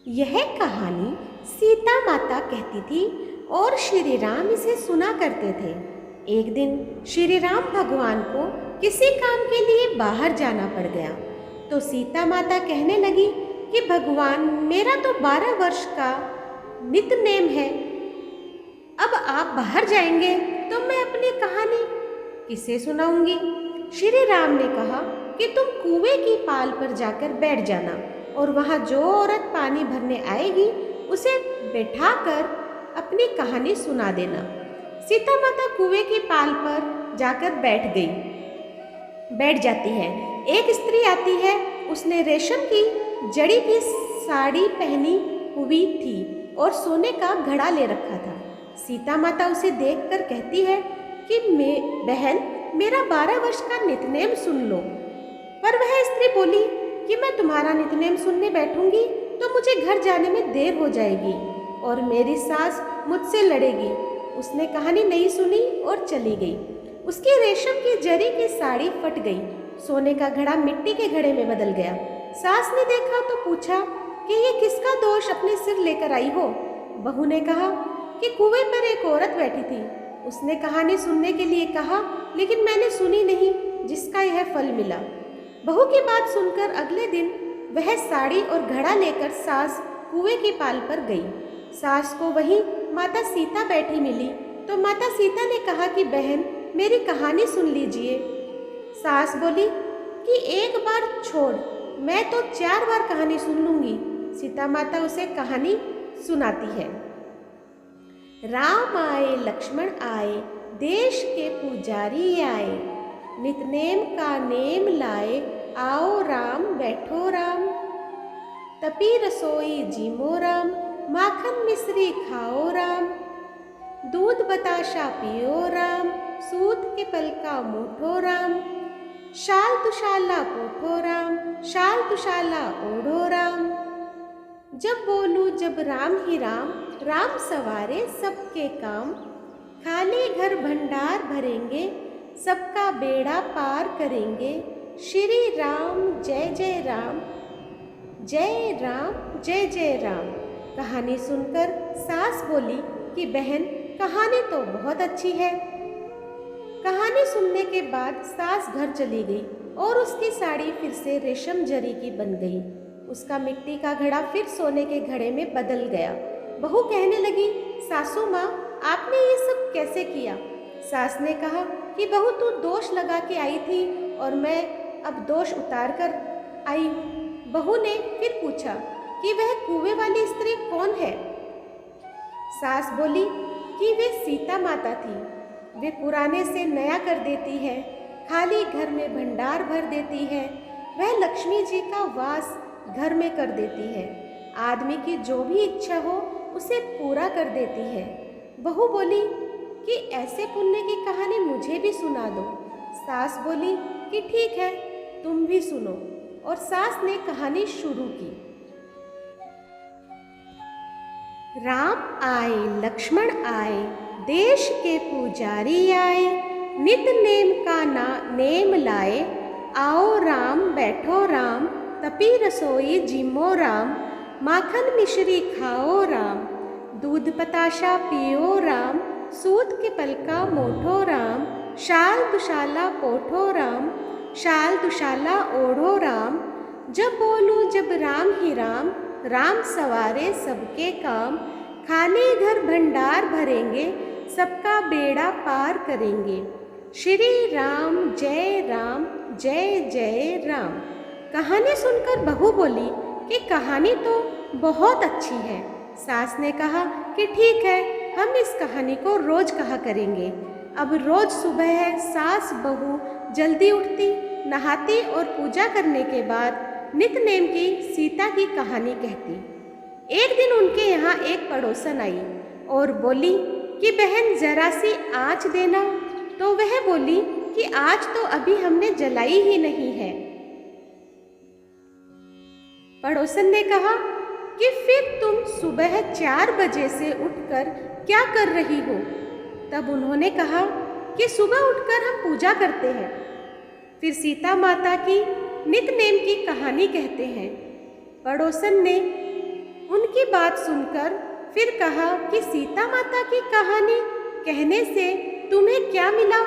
यह कहानी सीता माता कहती थी और श्री राम इसे सुना करते थे। एक दिन श्री राम भगवान को किसी काम के लिए बाहर जाना पड़ गया, तो सीता माता कहने लगी कि भगवान, मेरा तो 12 वर्ष का नित्य नेम है। अब आप बाहर जाएंगे तो मैं अपनी कहानी किसे सुनाऊंगी? श्री राम ने कहा कि तुम कुएं की पाल पर जाकर बैठ जाना और वहाँ जो औरत पानी भरने आएगी उसे बैठाकर अपनी कहानी सुना देना। सीता माता कुएं की पाल पर जाकर बैठ जाती है। एक स्त्री आती है, उसने रेशम की जड़ी की साड़ी पहनी हुई थी और सोने का घड़ा ले रखा था। सीता माता उसे देखकर कहती है कि बहन, मेरा 12 वर्ष का नितनेम सुन लो। पर वह स्त्री बोली कि मैं तुम्हारा नितनेम सुनने बैठूंगी तो मुझे घर जाने में देर हो जाएगी और मेरी सास मुझसे लड़ेगी। उसने कहानी नहीं सुनी और चली गई। उसकी रेशम की जरी की साड़ी फट गई, सोने का घड़ा मिट्टी के घड़े में बदल गया। सास ने देखा तो पूछा कि ये किसका दोष अपने सिर लेकर आई हो? बहू ने कहा कि कुएं पर एक औरत बैठी थी, उसने कहानी सुनने के लिए कहा, लेकिन मैंने सुनी नहीं, जिसका यह फल मिला। बहू की बात सुनकर अगले दिन वह साड़ी और घड़ा लेकर सास कुएं की पाल पर गई। सास को वहीं माता सीता बैठी मिली, तो माता सीता ने कहा कि बहन, मेरी कहानी सुन लीजिए। सास बोली कि एक बार छोड़, मैं तो 4 बार कहानी सुन लूंगी। सीता माता उसे कहानी सुनाती है। राम आए लक्ष्मण आए, देश के पुजारी आए, नितनेम का नेम लाए, आओ राम बैठो राम, तपी रसोई जीमो राम, माखन मिश्री खाओ राम, दूध बताशा पियो राम, सूत के पल का मोठो राम, शाल तुशाला पोठो राम, शाल तुशाला ओढ़ो राम। जब बोलूं जब राम ही राम, राम सवारे सबके काम, खाली घर भंडार भरेंगे, सबका बेड़ा पार करेंगे, श्री राम जय जय राम, जय राम जय जय राम। कहानी सुनकर सास बोली कि बहन, कहानी तो बहुत अच्छी है। कहानी सुनने के बाद सास घर चली गई और उसकी साड़ी फिर से रेशम जरी की बन गई। उसका मिट्टी का घड़ा फिर सोने के घड़े में बदल गया। बहू कहने लगी, सासू माँ, आपने ये सब कैसे किया? सास ने कहा कि बहू, तू दोष लगा के आई थी और मैं अब दोष उतार कर आई हूँ। बहू ने फिर पूछा कि वह कुएं वाली स्त्री कौन है? सास बोली कि वे सीता माता थी। वे पुराने से नया कर देती है, खाली घर में भंडार भर देती है। वह लक्ष्मी जी का वास घर में कर देती है। आदमी की जो भी इच्छा हो उसे पूरा कर देती है। बहू बोली कि ऐसे पुण्य की कहानी मुझे भी सुना दो। सास बोली कि ठीक है, तुम भी सुनो, और सास ने कहानी शुरू की। राम आए लक्ष्मण आए, देश के पुजारी आए, नित नेम का नेम लाए, आओ राम बैठो राम, तपी रसोई जीमो राम, माखन मिश्री खाओ राम, दूध बताशा पियो राम, सूत के पल का मोठो राम, शाल दुशाला पोठो राम, शाल दुशाला ओढ़ो राम। जब बोलूं जब राम ही राम, राम सवारे सबके काम, खाली घर भंडार भरेंगे, सबका बेड़ा पार करेंगे, श्री राम जय जय राम। कहानी सुनकर बहू बोली कि कहानी तो बहुत अच्छी है। सास ने कहा कि ठीक है, हम इस कहानी को रोज कहा करेंगे। अब रोज सुबह सास बहू जल्दी उठती, नहाती और पूजा करने के बाद नितनेम की सीता की कहानी कहती। एक दिन उनके यहाँ एक पड़ोसन आई और बोली कि बहन, जरा सी आँच देना। तो वह बोली कि आज तो अभी हमने जलाई ही नहीं है। पड़ोसन ने कहा कि फिर तुम सुबह 4 बजे से उठकर क्या कर रही हो? तब उन्होंने कहा कि सुबह उठकर हम पूजा करते हैं। फिर सीता माता की नितनेम की कहानी कहते हैं। पड़ोसन ने उनकी बात सुनकर फिर कहा कि सीता माता की कहानी कहने से तुम्हें क्या मिला?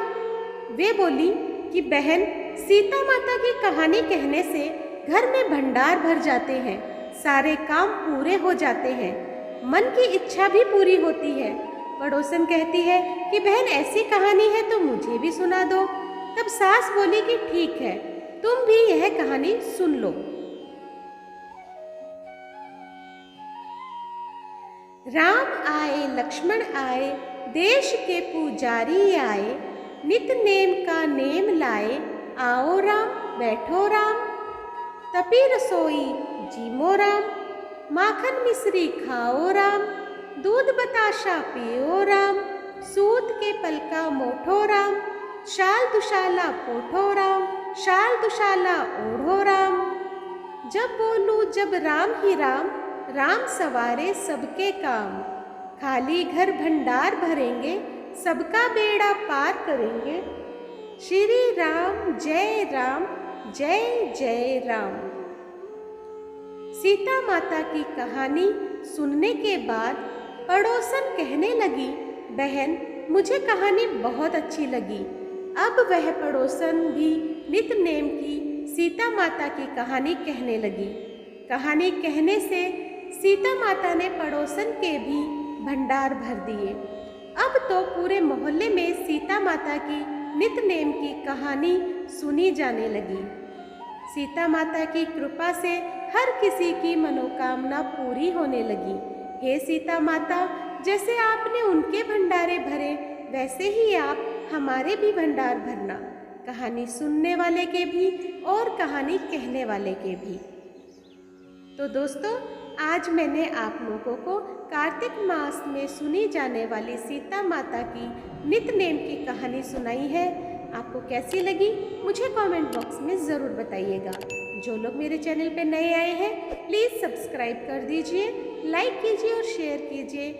वे बोली कि बहन, सीता माता की कहानी कहने से घर में भंडार भर जाते हैं, सारे काम पूरे हो जाते हैं, मन की इच्छा भी पूरी होती है। पड़ोसन कहती है कि बहन ऐसी कहानी है तो मुझे भी सुना दो। तब सास बोली कि ठीक है, तुम भी यह कहानी सुन लो। राम आए लक्ष्मण आए, देश के पुजारी आए, नित नेम का नेम लाए, आओ राम बैठो राम। तपी रसोई जीमो राम, माखन मिश्री खाओ राम, दूध बताशा पियो राम, सूत के पलका मोठो राम, शाल दुशाला पोठो राम, शाल दुशाला ओढ़ो राम। जब बोलूं जब राम ही राम, राम सवारे सबके काम, खाली घर भंडार भरेंगे, सबका बेड़ा पार करेंगे। श्री राम जय जय राम। सीता माता की कहानी सुनने के बाद पड़ोसन कहने लगी, बहन मुझे कहानी बहुत अच्छी लगी। अब वह पड़ोसन भी नित नेम की सीता माता की कहानी कहने लगी। कहानी कहने से सीता माता ने पड़ोसन के भी भंडार भर दिए। अब तो पूरे मोहल्ले में सीता माता की नित नेम की कहानी सुनी जाने लगी। सीता माता की कृपा से हर किसी की मनोकामना पूरी होने लगी। हे सीता माता, जैसे आपने उनके भंडारे भरे, वैसे ही आप हमारे भी भंडार भरना, कहानी सुनने वाले के भी और कहानी कहने वाले के भी। तो दोस्तों, आज मैंने आप लोगों को कार्तिक मास में सुनी जाने वाली सीता माता की नित नेम की कहानी सुनाई है। आपको कैसी लगी मुझे कमेंट बॉक्स में ज़रूर बताइएगा। जो लोग मेरे चैनल पे नए आए हैं प्लीज़ सब्सक्राइब कर दीजिए, लाइक कीजिए और शेयर कीजिए,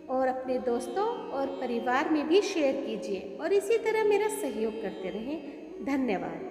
और अपने दोस्तों और परिवार में भी शेयर कीजिए, और इसी तरह मेरा सहयोग करते रहें। धन्यवाद।